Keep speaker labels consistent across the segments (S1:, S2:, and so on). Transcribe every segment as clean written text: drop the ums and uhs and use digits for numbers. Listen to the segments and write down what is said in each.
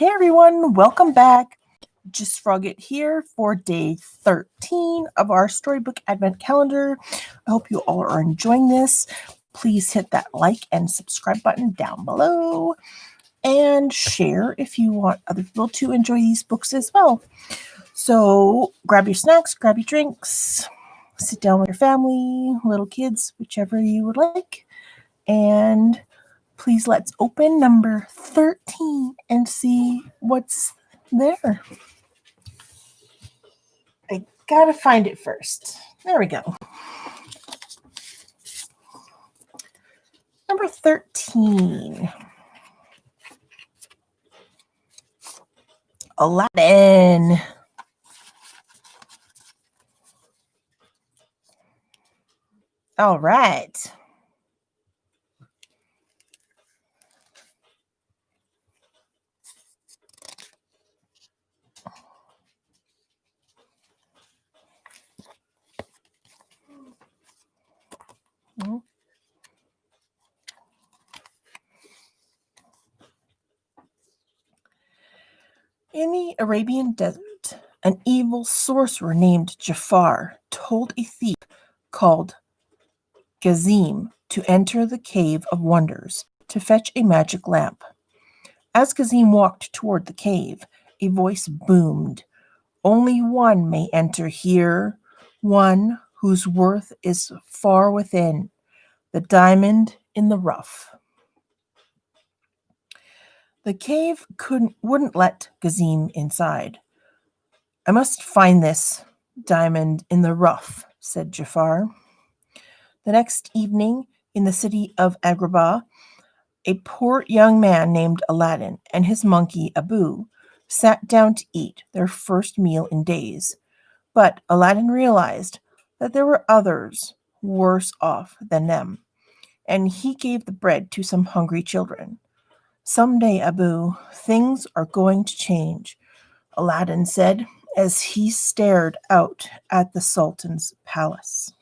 S1: Hey everyone, welcome back. Just Frogget here for day 13 of our Storybook Advent Calendar. I hope you all are enjoying this. Please hit that like and subscribe button down below and share if you want other people to enjoy these books as well. So grab your snacks, grab your drinks, sit down with your family, little kids, whichever you would like, and please let's open number 13 and see what's there. I gotta find it first. There we go. Number 13. Aladdin. All right. In the Arabian desert, an evil sorcerer named Jafar told a thief called Gazim to enter the Cave of Wonders to fetch a magic lamp. As Gazim walked toward the cave, a voice boomed, "Only one may enter here, one whose worth is far within, the diamond in the rough." The cave wouldn't let Gazim inside. "I must find this diamond in the rough," said Jafar. The next evening, in the city of Agrabah, a poor young man named Aladdin and his monkey Abu sat down to eat their first meal in days. But Aladdin realized that there were others worse off than them, and he gave the bread to some hungry children. "Someday, Abu, things are going to change," Aladdin said as he stared out at the Sultan's palace.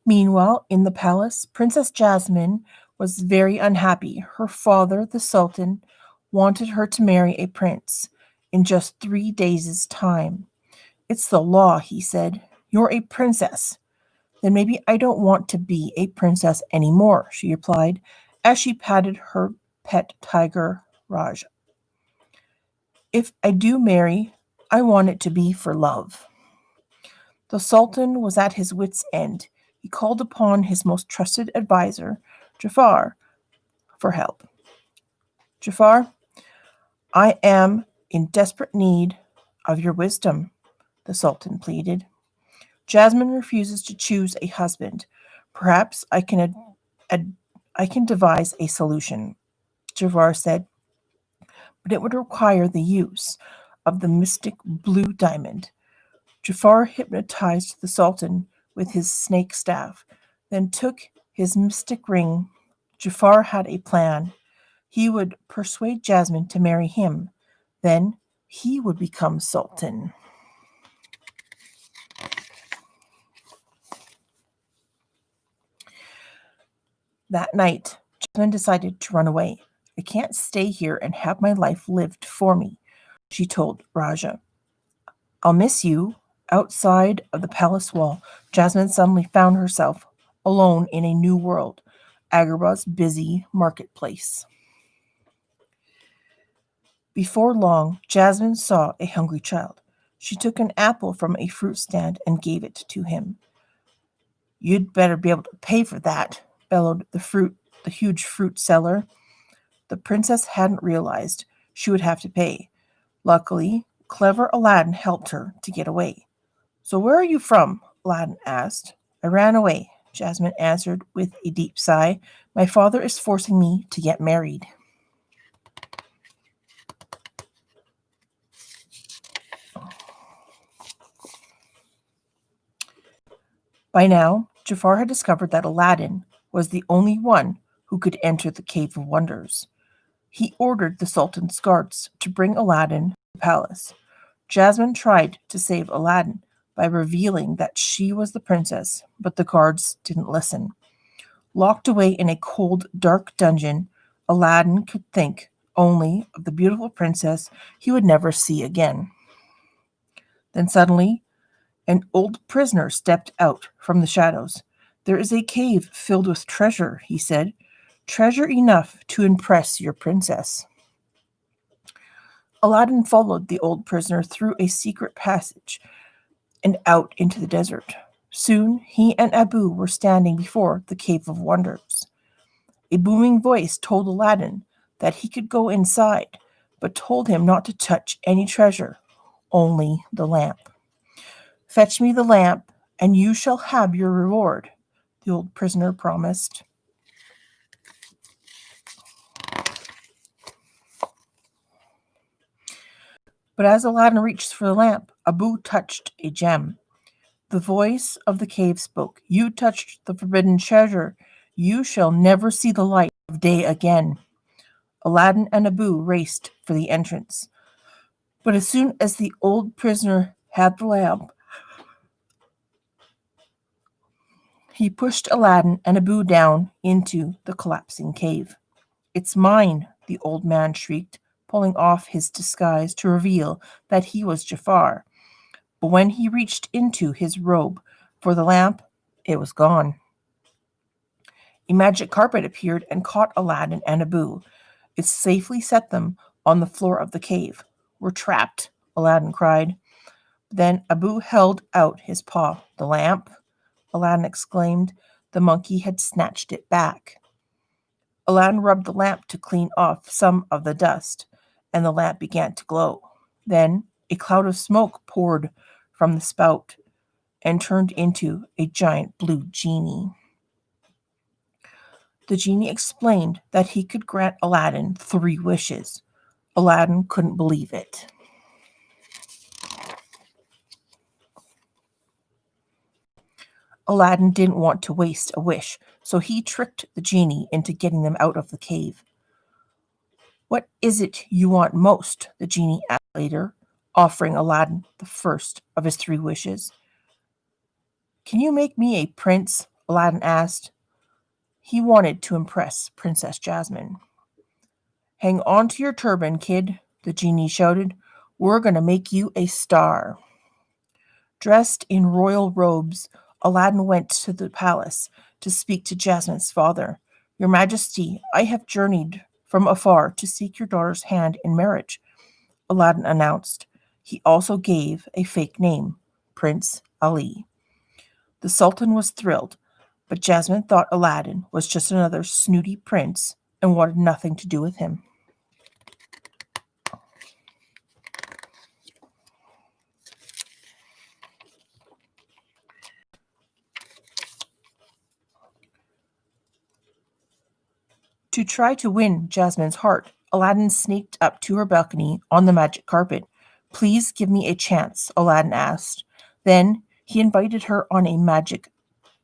S1: Meanwhile, in the palace, Princess Jasmine was very unhappy. Her father, the Sultan, wanted her to marry a prince in just 3 days' time. "It's the law," he said. "You're a princess." "Then maybe I don't want to be a princess anymore," she replied, as she patted her pet tiger, Raj. "If I do marry, I want it to be for love." The Sultan was at his wits' end. He called upon his most trusted advisor, Jafar, for help. "Jafar, I am in desperate need of your wisdom," the Sultan pleaded. "Jasmine refuses to choose a husband. Perhaps I can devise a solution," Jafar said, "but it would require the use of the mystic blue diamond." Jafar hypnotized the Sultan with his snake staff, then took his mystic ring. Jafar had a plan. He would persuade Jasmine to marry him. Then he would become Sultan. That night, Jasmine decided to run away. "I can't stay here and have my life lived for me," she told Raja. "I'll miss you." Outside of the palace wall, Jasmine suddenly found herself alone in a new world, Agrabah's busy marketplace. Before long, Jasmine saw a hungry child. She took an apple from a fruit stand and gave it to him. "You'd better be able to pay for that," bellowed the huge fruit seller. The princess hadn't realized she would have to pay. Luckily, clever Aladdin helped her to get away. "So where are you from?" Aladdin asked. "I ran away," Jasmine answered with a deep sigh. "My father is forcing me to get married." By now, Jafar had discovered that Aladdin was the only one who could enter the Cave of Wonders. He ordered the Sultan's guards to bring Aladdin to the palace. Jasmine tried to save Aladdin by revealing that she was the princess, but the guards didn't listen. Locked away in a cold, dark dungeon, Aladdin could think only of the beautiful princess he would never see again. Then suddenly, an old prisoner stepped out from the shadows. There is a cave filled with treasure, he said. Treasure enough to impress your princess. Aladdin followed the old prisoner through a secret passage and out into the desert. Soon he and Abu were standing before the Cave of Wonders. A booming voice told Aladdin that he could go inside, but told him not to touch any treasure, only the lamp. Fetch me the lamp, and you shall have your reward, the old prisoner promised. But as Aladdin reached for the lamp, Abu touched a gem. The voice of the cave spoke. You touched the forbidden treasure. You shall never see the light of day again. Aladdin and Abu raced for the entrance. But as soon as the old prisoner had the lamp, he pushed Aladdin and Abu down into the collapsing cave. It's mine, the old man shrieked, pulling off his disguise to reveal that he was Jafar. But when he reached into his robe for the lamp, it was gone. A magic carpet appeared and caught Aladdin and Abu. It safely set them on the floor of the cave. We're trapped, Aladdin cried. Then Abu held out his paw. The lamp, Aladdin exclaimed. The monkey had snatched it back. Aladdin rubbed the lamp to clean off some of the dust, and the lamp began to glow. Then a cloud of smoke poured from the spout and turned into a giant blue genie. The genie explained that he could grant Aladdin 3 wishes. Aladdin couldn't believe it. Aladdin didn't want to waste a wish, so he tricked the genie into getting them out of the cave. What is it you want most? The genie asked later, offering Aladdin the first of his 3 wishes. Can you make me a prince? Aladdin asked. He wanted to impress Princess Jasmine. Hang on to your turban, kid, the genie shouted. We're going to make you a star. Dressed in royal robes, Aladdin went to the palace to speak to Jasmine's father. Your Majesty, I have journeyed from afar to seek your daughter's hand in marriage, Aladdin announced. He also gave a fake name, Prince Ali. The Sultan was thrilled, but Jasmine thought Aladdin was just another snooty prince and wanted nothing to do with him. To try to win Jasmine's heart, Aladdin sneaked up to her balcony on the magic carpet. Please give me a chance, Aladdin asked. Then he invited her on a magic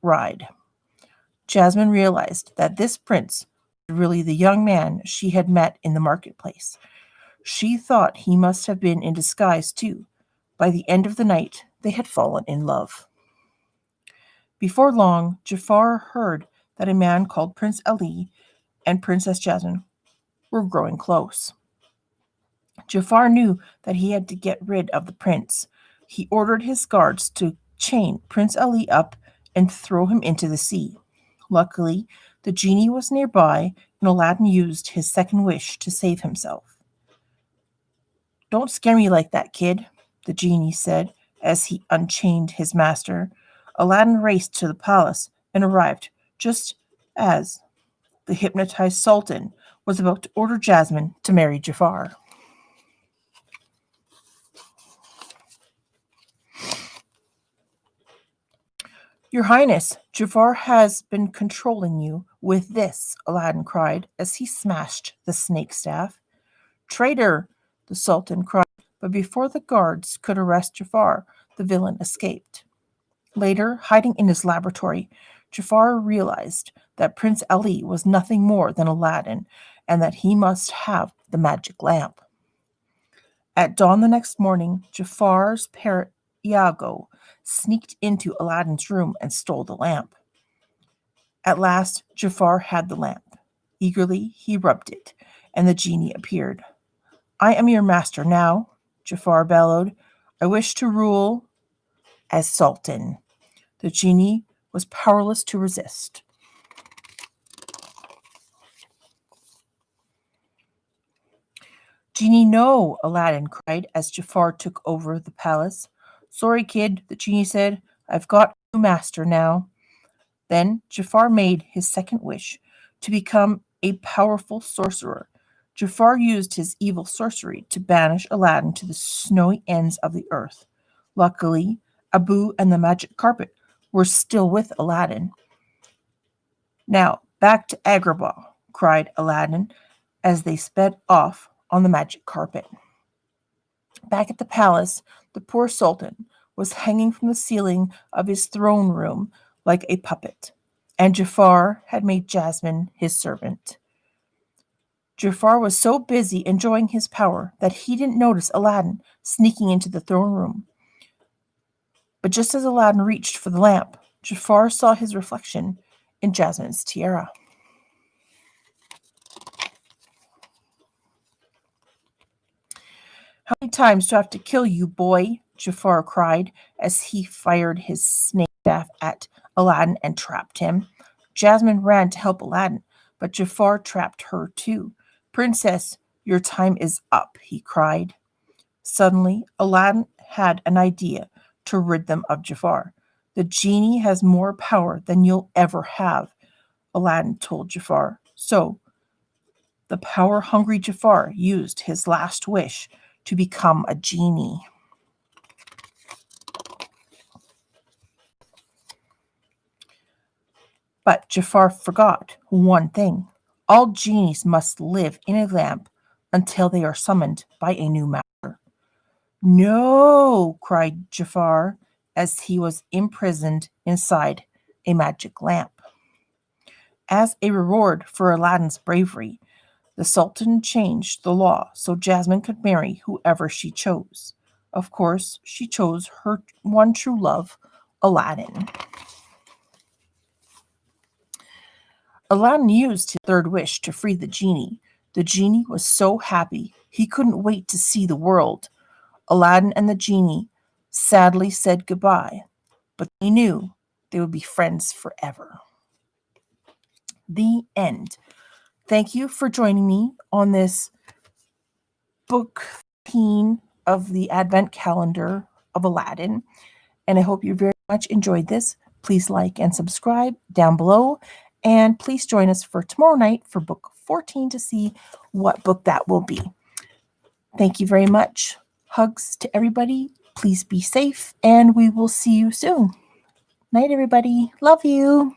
S1: ride. Jasmine realized that this prince was really the young man she had met in the marketplace. She thought he must have been in disguise too. By the end of the night, they had fallen in love. Before long, Jafar heard that a man called Prince Ali and Princess Jasmine were growing close. Jafar knew that he had to get rid of the prince. He ordered his guards to chain Prince Ali up and throw him into the sea. Luckily, the genie was nearby, and Aladdin used his second wish to save himself. Don't scare me like that, kid, the genie said as he unchained his master. Aladdin raced to the palace and arrived just as the hypnotized sultan was about to order Jasmine to marry Jafar. Your Highness, Jafar has been controlling you with this, Aladdin cried as he smashed the snake staff. Traitor, the Sultan cried, but before the guards could arrest Jafar, the villain escaped. Later, hiding in his laboratory, Jafar realized that Prince Ali was nothing more than Aladdin and that he must have the magic lamp. At dawn the next morning, Jafar's parrot Iago sneaked into Aladdin's room and stole the lamp. At last, Jafar had the lamp. Eagerly, he rubbed it, and the genie appeared. I am your master now, Jafar bellowed. I wish to rule as sultan. The genie was powerless to resist. Genie, no, Aladdin cried as Jafar took over the palace. Sorry, kid, the genie said. I've got a new master now. Then Jafar made his second wish to become a powerful sorcerer. Jafar used his evil sorcery to banish Aladdin to the snowy ends of the earth. Luckily, Abu and the magic carpet were still with Aladdin. Now, back to Agrabah, cried Aladdin as they sped off on the magic carpet. Back at the palace, the poor sultan was hanging from the ceiling of his throne room like a puppet, and Jafar had made Jasmine his servant. Jafar was so busy enjoying his power that he didn't notice Aladdin sneaking into the throne room. But just as Aladdin reached for the lamp, Jafar saw his reflection in Jasmine's tiara. How many times do I have to kill you, boy? Jafar cried as he fired his snake staff at Aladdin and trapped him. Jasmine ran to help Aladdin, but Jafar trapped her too. Princess, your time is up, he cried. Suddenly, Aladdin had an idea to rid them of Jafar. The genie has more power than you'll ever have, Aladdin told Jafar. So, the power-hungry Jafar used his last wish to become a genie. But Jafar forgot one thing. All genies must live in a lamp until they are summoned by a new master. No, cried Jafar as he was imprisoned inside a magic lamp. As a reward for Aladdin's bravery, the Sultan changed the law so Jasmine could marry whoever she chose. Of course, she chose her one true love, Aladdin. Aladdin used his third wish to free the genie. The genie was so happy he couldn't wait to see the world. Aladdin and the genie sadly said goodbye, but they knew they would be friends forever. The end. Thank you for joining me on this book 13 of the Advent Calendar of Aladdin, and I hope you very much enjoyed this. Please like and subscribe down below, and please join us for tomorrow night for book 14 to see what book that will be. Thank you very much. Hugs to everybody. Please be safe, and we will see you soon. Night, everybody. Love you.